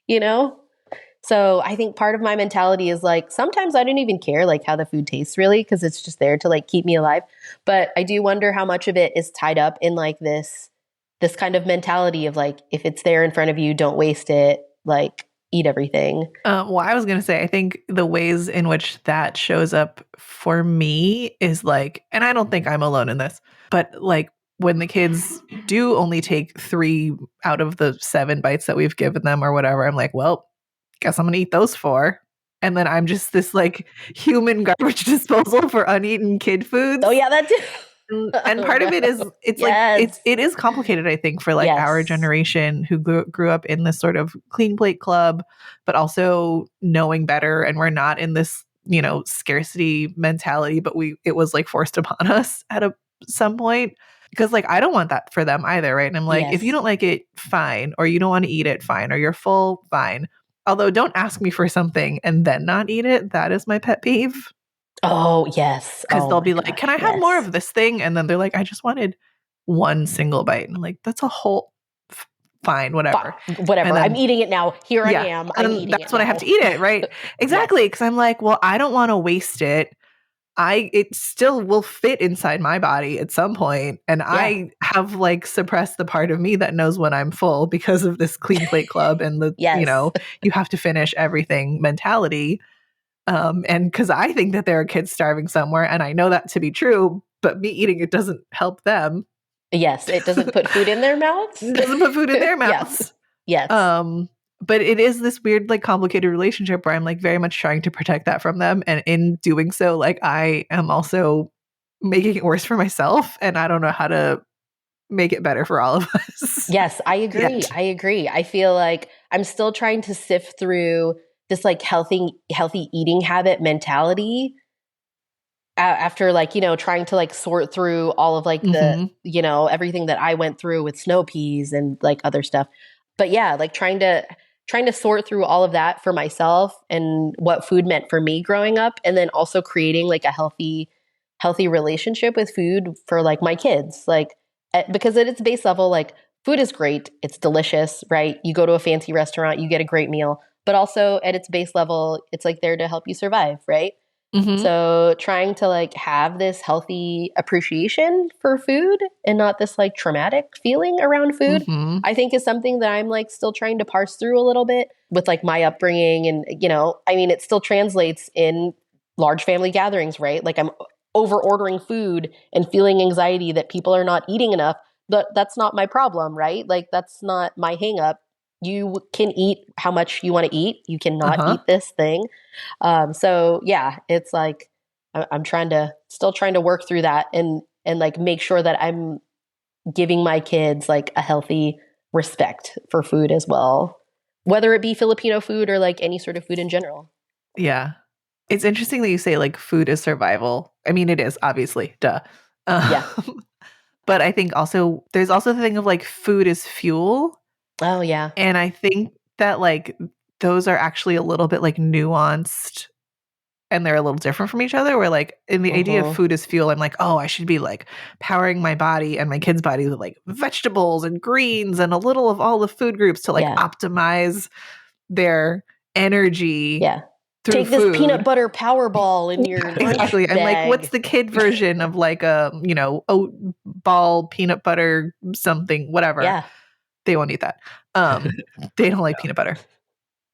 you know? So I think part of my mentality is like, sometimes I don't even care like how the food tastes really, because it's just there to like keep me alive. But I do wonder how much of it is tied up in like this kind of mentality of like, if it's there in front of you, don't waste it, like eat everything. Well, I was going to say, I think the ways in which that shows up for me is like, and I don't think I'm alone in this, but like when the kids do only take 3 out of the 7 bites that we've given them or whatever, I'm like, well, guess I'm going to eat those 4. And then I'm just this like human garbage disposal for uneaten kid foods. Oh yeah, that too. And part of it is like it is complicated, I think, for like our generation who grew up in this sort of clean plate club, but also knowing better, and we're not in this, you know, scarcity mentality, but it was like forced upon us at some point, because like I don't want that for them either, right? And I'm like, if you don't like it, fine, or you don't want to eat it, fine, or you're full, fine. Although don't ask me for something and then not eat it. That is my pet peeve. Oh, yes. Because they'll be like, can I have more of this thing? And then they're like, I just wanted one single bite. And I'm like, that's a whole, fine, whatever. Whatever. Then, I'm eating it now. Here I am. I'm eating that's when I have to eat it, right? Exactly. Because I'm like, well, I don't want to waste it. It still will fit inside my body at some point. And I have like suppressed the part of me that knows when I'm full because of this clean plate club and the, you know, you have to finish everything mentality. And because I think that there are kids starving somewhere, and I know that to be true, but me eating it doesn't help them. Yes, it doesn't put food in their mouths. It doesn't put food in their mouths. Yes. But it is this weird, like, complicated relationship where I'm like very much trying to protect that from them, and in doing so, like, I am also making it worse for myself, and I don't know how to make it better for all of us. Yes, I agree. Yet. I agree. I feel like I'm still trying to sift through this like healthy eating habit mentality after like, you know, trying to like sort through all of like the, you know, everything that I went through with snow peas and like other stuff. But yeah, like trying to sort through all of that for myself and what food meant for me growing up, and then also creating like a healthy relationship with food for like my kids, like because at its base level, like food is great, it's delicious, right? You go to a fancy restaurant, you get a great meal, but also at its base level, it's like there to help you survive, right? So trying to like have this healthy appreciation for food and not this like traumatic feeling around food, I think is something that I'm like still trying to parse through a little bit with like my upbringing. And, you know, I mean, it still translates in large family gatherings, right? Like I'm over ordering food and feeling anxiety that people are not eating enough. But that's not my problem, right? Like that's not my hang up. You can eat how much you want to eat. You cannot eat this thing. So yeah, it's like I'm still trying to work through that and like make sure that I'm giving my kids like a healthy respect for food as well, whether it be Filipino food or like any sort of food in general. Yeah, it's interesting that you say like food is survival. I mean, it is, obviously, duh. Yeah. But I think also there's also the thing of like food is fuel. Oh, yeah. And I think that like those are actually a little bit like nuanced, and they're a little different from each other, where like in the idea of food as fuel, I'm like, oh, I should be like powering my body and my kids' body with like vegetables and greens and a little of all the food groups to like optimize their energy. Yeah. Take this peanut butter Powerball in your exactly. And like, what's the kid version of like a, you know, oat ball peanut butter something, whatever. Yeah. They won't eat that. They don't like peanut butter.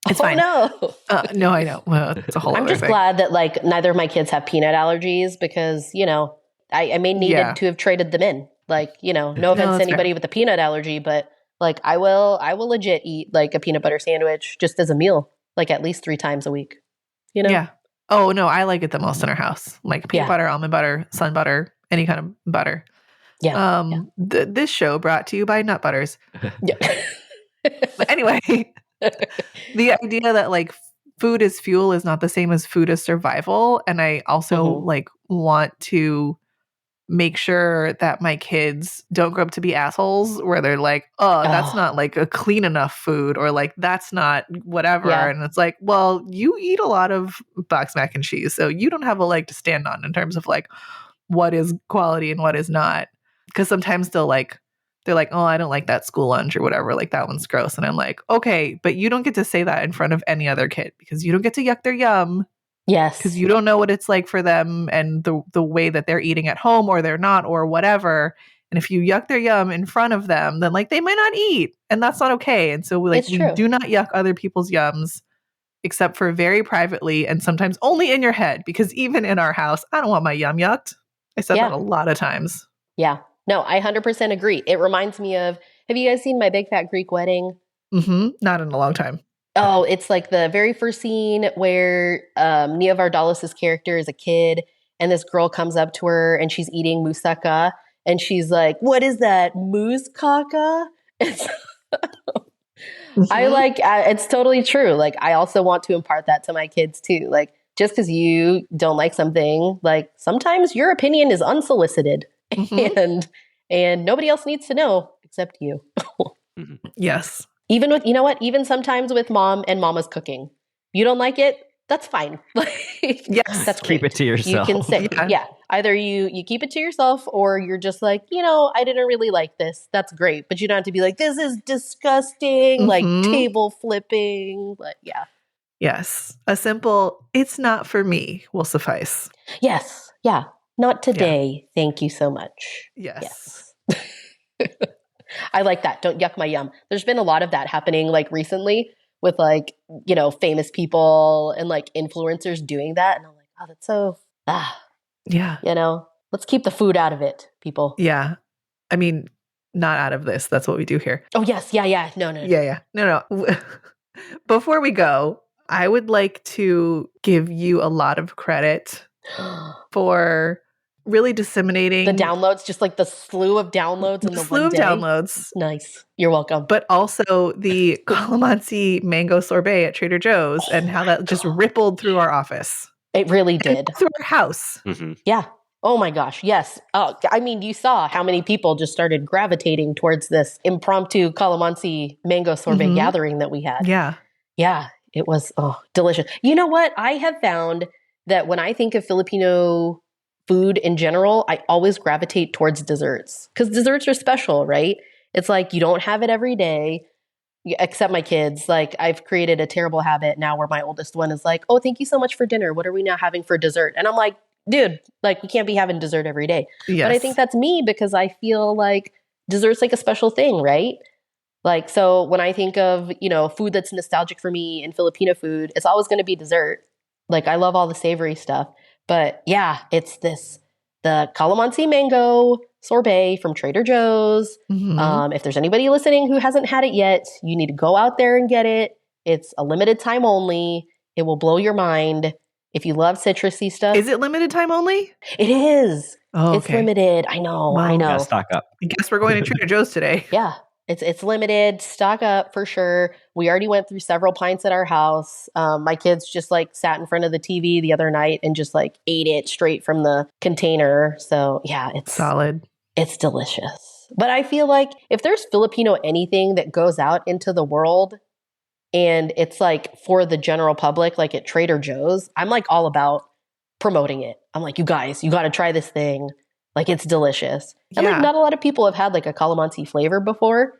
It's fine. No. No, I know. Well, it's a whole I'm other just thing. glad that like neither of my kids have peanut allergies, because, you know, I may needed to have traded them in. Like, you know, no offense to anybody with a peanut allergy, but like I will legit eat like a peanut butter sandwich just as a meal, like at least 3 times a week. You know? Yeah. Oh no, I like it the most in our house. Like peanut butter, almond butter, sun butter, any kind of butter. Yeah. This show brought to you by Nut Butters. Yeah. But anyway, the idea that like food is fuel is not the same as food is survival. And I also like want to make sure that my kids don't grow up to be assholes where they're like, oh, that's not like a clean enough food, or like that's not whatever. Yeah. And it's like, well, you eat a lot of box mac and cheese, so you don't have a leg to stand on in terms of like what is quality and what is not. Because sometimes they're like, oh, I don't like that school lunch or whatever, like that one's gross. And I'm like, okay, but you don't get to say that in front of any other kid because you don't get to yuck their yum. Yes. Because you don't know what it's like for them and the way that they're eating at home or they're not or whatever. And if you yuck their yum in front of them, then like they might not eat, and that's not okay. And so we do not yuck other people's yums except for very privately and sometimes only in your head, because even in our house, I don't want my yum yucked. I said that a lot of times. Yeah. No, I 100% agree. It reminds me of, have you guys seen My Big Fat Greek Wedding? Not in a long time. Oh, it's like the very first scene where Nia Vardalos' character is a kid and this girl comes up to her and she's eating moussaka and she's like, what is that, moussaka? It's totally true. Like, I also want to impart that to my kids too. Like, just because you don't like something, like sometimes your opinion is unsolicited and nobody else needs to know except you. Yes. Even with, you know what? Even sometimes with mom and mama's cooking, you don't like it. That's fine. Yes, that's keep it to yourself. You can say, either you keep it to yourself, or you're just like, I didn't really like this. That's great, but you don't have to be like, this is disgusting, like table flipping. But yes, a simple, it's not for me will suffice. Yes, not today. Thank you so much. Yes. I like that. Don't yuck my yum. There's been a lot of that happening like recently with like, famous people and like influencers doing that. And I'm like, oh, that's so, let's keep the food out of it, people. Yeah. I mean, not out of this. That's what we do here. Oh, yes. Yeah. No. Yeah. No. Before we go, I would like to give you a lot of credit for really disseminating the downloads, just like the slew of downloads in the slew one of day. Downloads. Nice. You're welcome. But also the calamansi mango sorbet at Trader Joe's and how that just rippled through our office. It really did. Through our house. Yeah. Oh my gosh. Yes. I mean, you saw how many people just started gravitating towards this impromptu calamansi mango sorbet gathering that we had. Yeah. Yeah. It was delicious. You know what? I have found that when I think of Filipino food in general, I always gravitate towards desserts because desserts are special, right? It's like you don't have it every day, except my kids. Like, I've created a terrible habit now where my oldest one is like, oh, thank you so much for dinner. What are we now having for dessert? And I'm like, dude, like, we can't be having dessert every day. Yes. But I think that's me because I feel like dessert's like a special thing, right? Like, so when I think of, food that's nostalgic for me and Filipino food, it's always going to be dessert. Like, I love all the savory stuff. But yeah, it's the calamansi mango sorbet from Trader Joe's. If there's anybody listening who hasn't had it yet, you need to go out there and get it. It's a limited time only. It will blow your mind. If you love citrusy stuff. Is it limited time only? It is. Oh, it's limited. I know. Gotta stock up. I guess we're going to Trader Joe's today. Yeah. It's limited. Stock up for sure. We already went through several pints at our house. My kids just like sat in front of the TV the other night and just like ate it straight from the container. So yeah, it's solid. It's delicious. But I feel like if there's Filipino anything that goes out into the world and it's like for the general public, like at Trader Joe's, I'm like all about promoting it. I'm like, you guys, you got to try this thing. Like, it's delicious. And like, not a lot of people have had like a calamansi flavor before.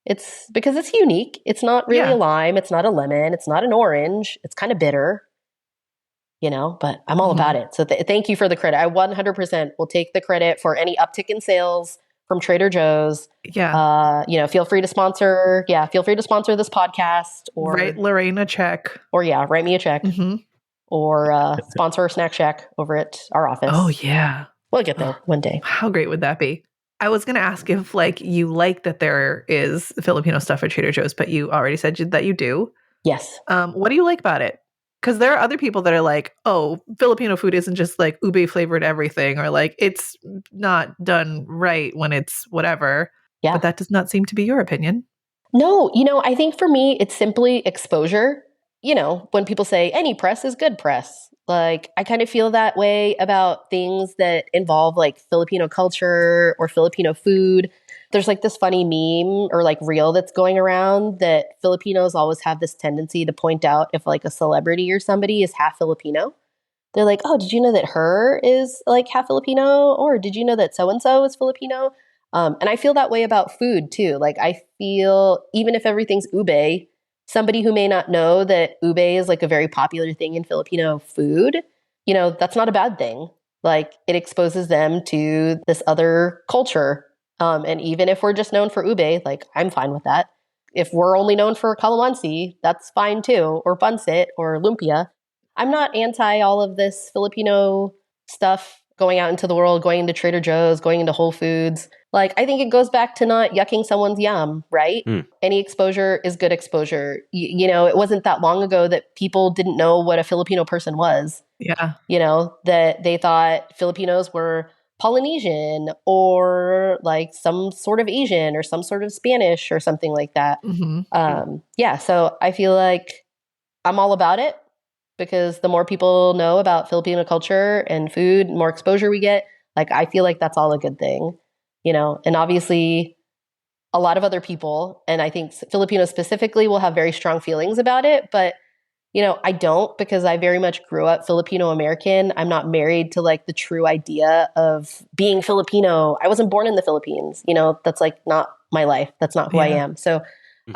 It's because it's unique. It's not really a lime. It's not a lemon. It's not an orange. It's kind of bitter, but I'm all about it. So thank you for the credit. I 100% will take the credit for any uptick in sales from Trader Joe's. Yeah. Feel free to sponsor. Yeah. Feel free to sponsor this podcast or write Lorraine a check or write me a check or sponsor a snack shack over at our office. Oh yeah. We'll get there one day. How great would that be? I was going to ask if like you like that there is Filipino stuff at Trader Joe's, but you already said that you do. Yes. What do you like about it? Because there are other people that are like, oh, Filipino food isn't just like ube flavored everything, or like it's not done right when it's whatever. Yeah. But that does not seem to be your opinion. No, I think for me, it's simply exposure. When people say any press is good press, like I kind of feel that way about things that involve like Filipino culture or Filipino food. There's like this funny meme or like reel that's going around that Filipinos always have this tendency to point out if like a celebrity or somebody is half Filipino. They're like, oh, did you know that her is like half Filipino? Or did you know that so and so is Filipino? And I feel that way about food too. Like, I feel even if everything's ube, somebody who may not know that ube is like a very popular thing in Filipino food, that's not a bad thing. Like, it exposes them to this other culture. And even if we're just known for ube, like, I'm fine with that. If we're only known for calamansi, that's fine too, or pancit or lumpia. I'm not anti all of this Filipino stuff going out into the world, going into Trader Joe's, going into Whole Foods. Like, I think it goes back to not yucking someone's yum, right? Any exposure is good exposure. It wasn't that long ago that people didn't know what a Filipino person was. Yeah. That they thought Filipinos were Polynesian or like some sort of Asian or some sort of Spanish or something like that. Yeah, so I feel like I'm all about it. Because the more people know about Filipino culture and food, the more exposure we get, like, I feel like that's all a good thing, and obviously a lot of other people, and I think Filipinos specifically will have very strong feelings about it, but, I don't, because I very much grew up Filipino American. I'm not married to like the true idea of being Filipino. I wasn't born in the Philippines, that's like not my life. That's not who I am. So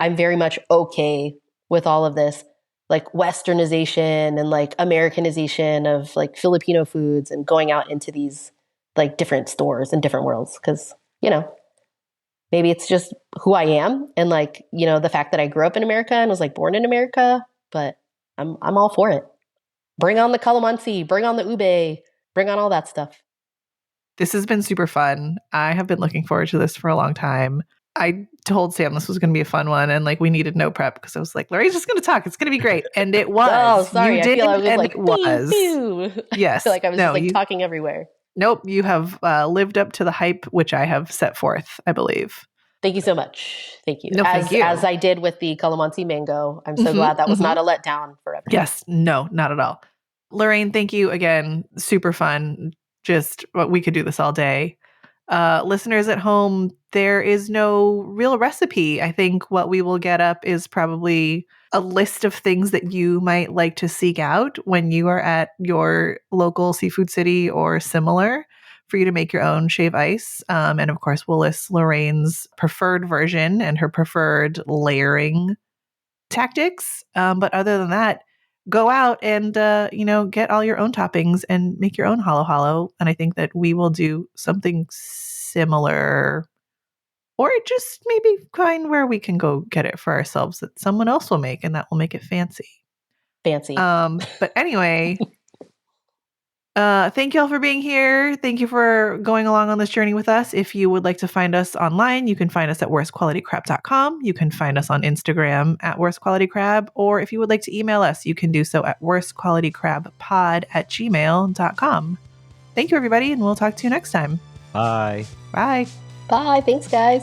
I'm very much okay with all of this like westernization and like Americanization of like Filipino foods and going out into these like different stores and different worlds. Cause maybe it's just who I am. And like, the fact that I grew up in America and was like born in America, but I'm all for it. Bring on the calamansi, bring on the ube, bring on all that stuff. This has been super fun. I have been looking forward to this for a long time. I told Sam this was going to be a fun one, and like we needed no prep because I was like, Lorraine's just going to talk. It's going to be great, and it was. Oh, sorry. You I feel I was and like, it was. Pew. Yes. I feel like I was just like talking everywhere. Nope. You have lived up to the hype which I have set forth, I believe. Thank you so much. Thank you. No, thank you. As I did with the calamansi mango. I'm so glad that was not a letdown for everyone. Yes. No, not at all. Lorraine, thank you again. Super fun. Just we could do this all day. Listeners at home, there is no real recipe. I think what we will get up is probably a list of things that you might like to seek out when you are at your local seafood city or similar for you to make your own shave ice. And of course, we'll list Lorraine's preferred version and her preferred layering tactics. But other than that, go out and, get all your own toppings and make your own halo halo. And I think that we will do something similar, or just maybe find where we can go get it for ourselves that someone else will make, and that will make it fancy. But anyway, thank you all for being here. Thank you for going along on this journey with us. If you would like to find us online, you can find us at worstqualitycrab.com. You can find us on Instagram at worstqualitycrab, or if you would like to email us, you can do so at worstqualitycrabpod@gmail.com. Thank you, everybody, and we'll talk to you next time. Bye. Bye. Bye. Thanks, guys.